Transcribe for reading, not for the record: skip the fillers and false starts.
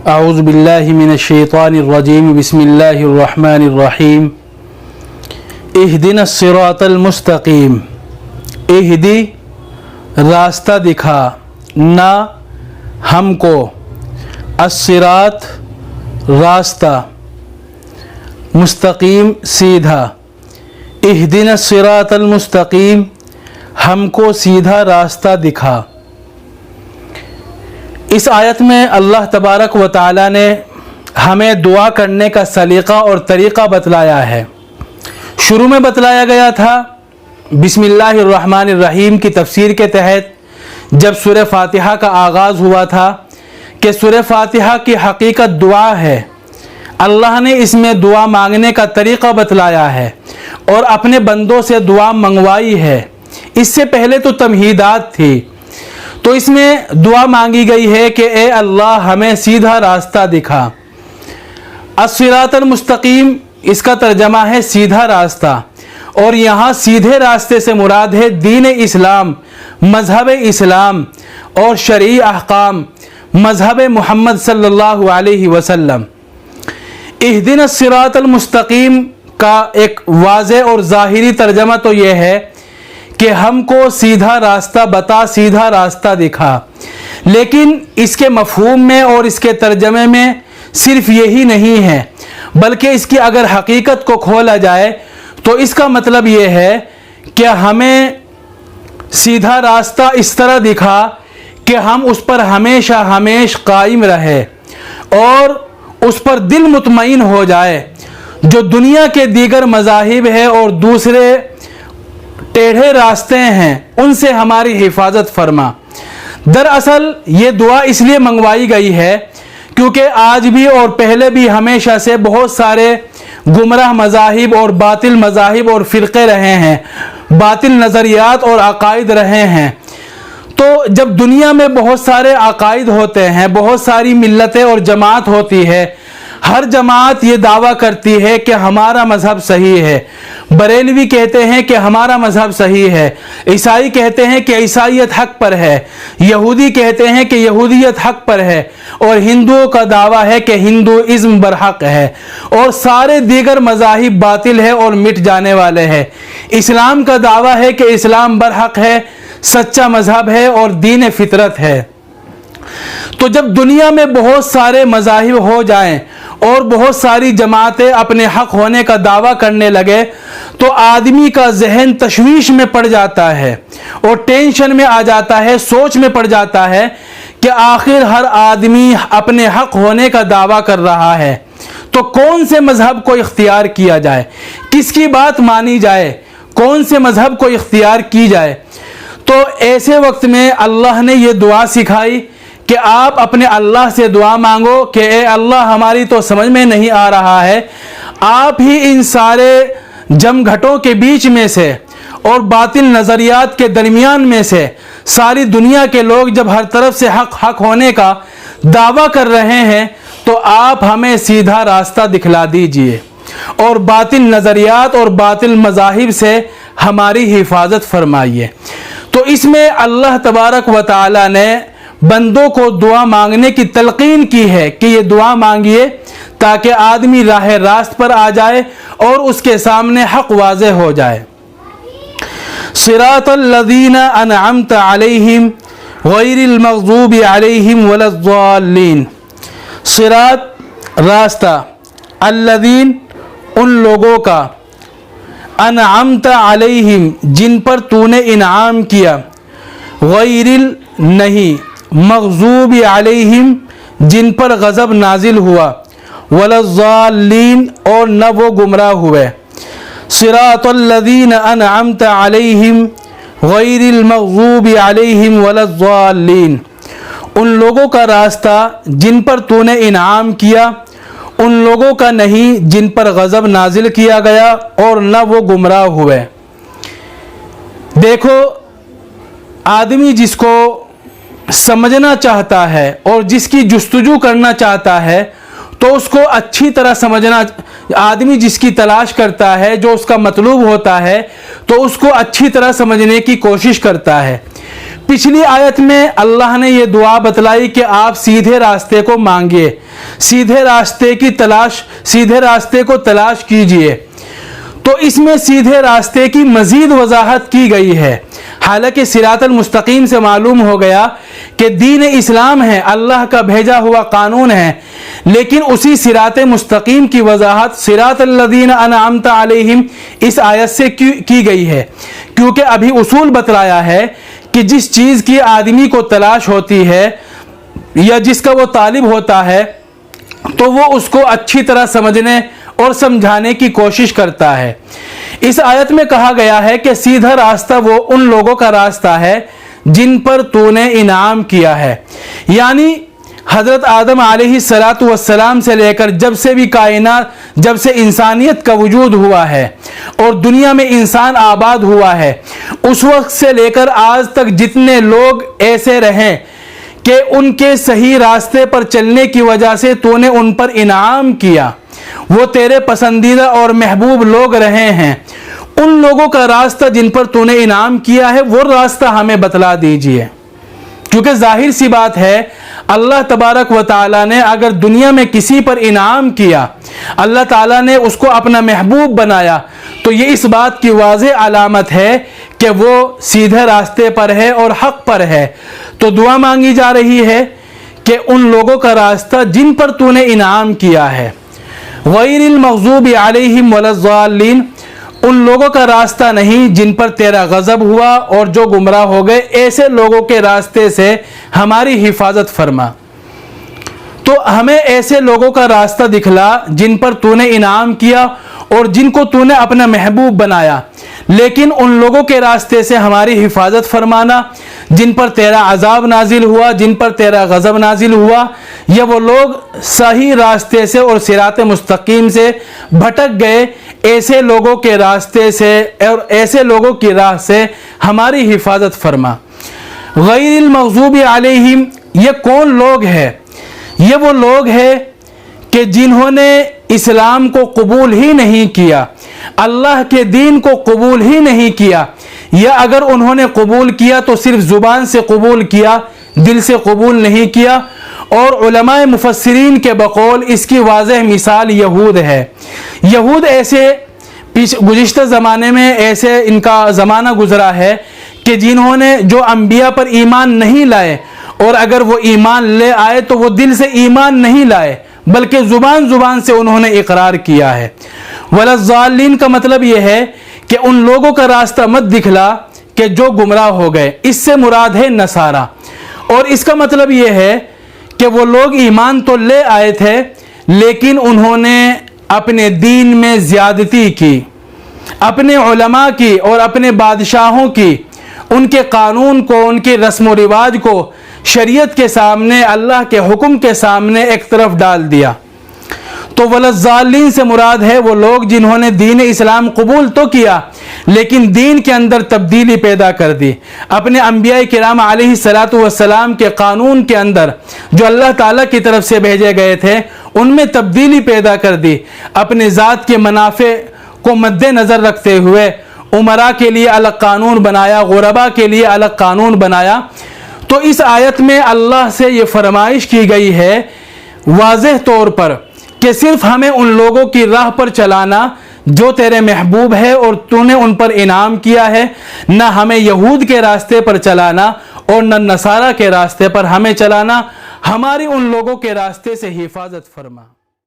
اعوذ باللہ من الشیطان الرجیم بسم اللہ الرحمن الرحیم اہدنا الصراط المستقیم اہدی راستہ دکھا نہ ہم کو الصراط راستہ مستقیم سیدھا اہدنا الصراط المستقیم ہم کو سیدھا راستہ دکھا۔ اس آیت میں اللہ تبارک و تعالی نے ہمیں دعا کرنے کا سلیقہ اور طریقہ بتلایا ہے۔ شروع میں بتلایا گیا تھا بسم اللہ الرحمن الرحیم کی تفسیر کے تحت جب سورہ فاتحہ کا آغاز ہوا تھا کہ سورہ فاتحہ کی حقیقت دعا ہے، اللہ نے اس میں دعا مانگنے کا طریقہ بتلایا ہے اور اپنے بندوں سے دعا منگوائی ہے۔ اس سے پہلے تو تمہیدات تھی، تو اس میں دعا مانگی گئی ہے کہ اے اللہ ہمیں سیدھا راستہ دکھا۔ الصراط المستقیم اس کا ترجمہ ہے سیدھا راستہ، اور یہاں سیدھے راستے سے مراد ہے دین اسلام، مذہب اسلام اور شرعی احکام، مذہب محمد صلی اللہ علیہ وسلم۔ اہدنا الصراط المستقیم کا ایک واضح اور ظاہری ترجمہ تو یہ ہے کہ ہم کو سیدھا راستہ بتا، سیدھا راستہ دکھا، لیکن اس کے مفہوم میں اور اس کے ترجمے میں صرف یہی نہیں ہے، بلکہ اس کی اگر حقیقت کو کھولا جائے تو اس کا مطلب یہ ہے کہ ہمیں سیدھا راستہ اس طرح دکھا کہ ہم اس پر ہمیشہ قائم رہے اور اس پر دل مطمئن ہو جائے۔ جو دنیا کے دیگر مذاہب ہیں اور دوسرے ٹیڑھے راستے ہیں ان سے ہماری حفاظت فرما۔ دراصل یہ دعا اس لیے منگوائی گئی ہے کیونکہ آج بھی اور پہلے بھی ہمیشہ سے بہت سارے گمراہ مذاہب اور باطل مذاہب اور فرقے رہے ہیں، باطل نظریات اور عقائد رہے ہیں۔ تو جب دنیا میں بہت سارے عقائد ہوتے ہیں، بہت ساری ملتیں اور جماعت ہوتی ہے، ہر جماعت یہ دعویٰ کرتی ہے کہ ہمارا مذہب صحیح ہے۔ بریلوی کہتے ہیں کہ ہمارا مذہب صحیح ہے، عیسائی کہتے ہیں کہ عیسائیت حق پر ہے، یہودی کہتے ہیں کہ یہودیت حق پر ہے، اور ہندوؤں کا دعویٰ ہے کہ ہندوازم برحق ہے، اور سارے دیگر مذاہب باطل ہے اور مٹ جانے والے ہیں۔ اسلام کا دعویٰ ہے کہ اسلام برحق ہے، سچا مذہب ہے اور دین فطرت ہے۔ تو جب دنیا میں بہت سارے مذاہب ہو جائیں اور بہت ساری جماعتیں اپنے حق ہونے کا دعویٰ کرنے لگے تو آدمی کا ذہن تشویش میں پڑ جاتا ہے اور ٹینشن میں آ جاتا ہے، سوچ میں پڑ جاتا ہے کہ آخر ہر آدمی اپنے حق ہونے کا دعویٰ کر رہا ہے، تو کون سے مذہب کو اختیار کیا جائے، کس کی بات مانی جائے، کون سے مذہب کو اختیار کی جائے۔ تو ایسے وقت میں اللہ نے یہ دعا سکھائی کہ آپ اپنے اللہ سے دعا مانگو کہ اے اللہ ہماری تو سمجھ میں نہیں آ رہا ہے، آپ ہی ان سارے جم گھٹوں کے بیچ میں سے اور باطل نظریات کے درمیان میں سے ساری دنیا کے لوگ جب ہر طرف سے حق ہونے کا دعویٰ کر رہے ہیں تو آپ ہمیں سیدھا راستہ دکھلا دیجئے اور باطل نظریات اور باطل مذاہب سے ہماری حفاظت فرمائیے۔ تو اس میں اللہ تبارک و تعالی نے بندوں کو دعا مانگنے کی تلقین کی ہے کہ یہ دعا مانگیے تاکہ آدمی راہ راست پر آ جائے اور اس کے سامنے حق واضح ہو جائے۔ صراط الذین انعمت علیہم غیر المغضوب علیہم ولا الضالین۔ صراط راستہ، الذین ان لوگوں کا، انعمت علیہم جن پر تو نے انعام کیا، غیر نہیں، مغضوب علیہم جن پر غضب نازل ہوا، ولا الضالین اور نہ وہ گمراہ ہوئے۔ صراط الذین انعمت علیہم غیر المغضوب علیہم ولا الضالین، ان لوگوں کا راستہ جن پر تو نے انعام کیا، ان لوگوں کا نہیں جن پر غضب نازل کیا گیا اور نہ وہ گمراہ ہوئے۔ دیکھو، آدمی جس کو سمجھنا چاہتا ہے اور جس کی جستجو کرنا چاہتا ہے تو اس کو اچھی طرح سمجھنا، آدمی جس کی تلاش کرتا ہے، جو اس کا مطلوب ہوتا ہے تو اس کو اچھی طرح سمجھنے کی کوشش کرتا ہے۔ پچھلی آیت میں اللہ نے یہ دعا بتلائی کہ آپ سیدھے راستے کو مانگیے، سیدھے راستے کو تلاش کیجئے، تو اس میں سیدھے راستے کی مزید وضاحت کی گئی ہے۔ حالانکہ صراط المستقیم سے معلوم ہو گیا کہ دین اسلام ہے، اللہ کا بھیجا ہوا قانون ہے، لیکن اسی صراط مستقیم کی وضاحت صراط الذین انعمت علیہم اس آیت سے کی گئی ہے، کیونکہ ابھی اصول بتلایا ہے کہ جس چیز کی آدمی کو تلاش ہوتی ہے یا جس کا وہ طالب ہوتا ہے تو وہ اس کو اچھی طرح سمجھنے اور سمجھانے کی کوشش کرتا ہے۔ اس آیت میں کہا گیا ہے کہ سیدھا راستہ وہ ان لوگوں کا راستہ ہے جن پر تو نے انعام کیا ہے، یعنی حضرت آدم علیہ السلام سے لے کر جب سے انسانیت کا وجود ہوا ہے اور دنیا میں انسان آباد ہوا ہے، اس وقت سے لے کر آج تک جتنے لوگ ایسے رہیں کہ ان کے صحیح راستے پر چلنے کی وجہ سے تو نے ان پر انعام کیا، وہ تیرے پسندیدہ اور محبوب لوگ رہے ہیں، ان لوگوں کا راستہ جن پر تو نے انعام کیا ہے وہ راستہ ہمیں بتلا دیجئے۔ کیونکہ ظاہر سی بات ہے اللہ تبارک و تعالیٰ نے اگر دنیا میں کسی پر انعام کیا، اللہ تعالیٰ نے اس کو اپنا محبوب بنایا، تو یہ اس بات کی واضح علامت ہے کہ وہ سیدھے راستے پر ہے اور حق پر ہے۔ تو دعا مانگی جا رہی ہے کہ ان لوگوں کا راستہ جن پر تو نے انعام کیا ہے، غیر المغضوب علیہم ولا الضالین، ان لوگوں کا راستہ نہیں جن پر تیرا غضب ہوا اور جو گمراہ ہو گئے، ایسے لوگوں کے راستے سے ہماری حفاظت فرما۔ تو ہمیں ایسے لوگوں کا راستہ دکھلا جن پر تو نے انعام کیا اور جن کو تو نے اپنا محبوب بنایا، لیکن ان لوگوں کے راستے سے ہماری حفاظت فرمانا جن پر تیرا عذاب نازل ہوا، جن پر تیرا غضب نازل ہوا، یا وہ لوگ صحیح راستے سے اور صراط مستقیم سے بھٹک گئے، ایسے لوگوں کے راستے سے اور ایسے لوگوں کی راہ سے ہماری حفاظت فرما۔ غیر المغضوب علیہم، یہ کون لوگ ہیں؟ یہ وہ لوگ ہیں کہ جنہوں نے اسلام کو قبول ہی نہیں کیا، اللہ کے دین کو قبول ہی نہیں کیا، یا اگر انہوں نے قبول کیا تو صرف زبان سے قبول کیا، دل سے قبول نہیں کیا۔ اور علماء مفسرین کے بقول اس کی واضح مثال یہود ہے۔ یہود ایسے گزشتہ زمانے میں ایسے ان کا زمانہ گزرا ہے کہ جنہوں نے جو انبیاء پر ایمان نہیں لائے، اور اگر وہ ایمان لے آئے تو وہ دل سے ایمان نہیں لائے بلکہ زبان سے انہوں نے اقرار کیا ہے۔ ولا الضالین کا مطلب یہ ہے کہ ان لوگوں کا راستہ مت دکھلا کہ جو گمراہ ہو گئے، اس سے مراد ہے نصارہ۔ اور اس کا مطلب یہ ہے کہ وہ لوگ ایمان تو لے آئے تھے لیکن انہوں نے اپنے دین میں زیادتی کی، اپنے علماء کی اور اپنے بادشاہوں کی، ان کے قانون کو، ان کے رسم و رواج کو شریعت کے سامنے، اللہ کے حکم کے سامنے ایک طرف ڈال دیا۔ تو وللضالین سے مراد ہے وہ لوگ جنہوں نے دین اسلام قبول تو کیا لیکن دین کے اندر تبدیلی پیدا کر دی، اپنے انبیاء کرام علیہ السلام کے قانون کے اندر جو اللہ تعالیٰ کی طرف سے بھیجے گئے تھے ان میں تبدیلی پیدا کر دی، اپنے ذات کے منافع کو مد نظر رکھتے ہوئے امراء کے لیے الگ قانون بنایا، غرباء کے لیے الگ قانون بنایا۔ تو اس آیت میں اللہ سے یہ فرمائش کی گئی ہے واضح طور پر کہ صرف ہمیں ان لوگوں کی راہ پر چلانا جو تیرے محبوب ہے اور تو نے ان پر انعام کیا ہے، نہ ہمیں یہود کے راستے پر چلانا اور نہ نصارہ کے راستے پر ہمیں چلانا، ہماری ان لوگوں کے راستے سے حفاظت فرما۔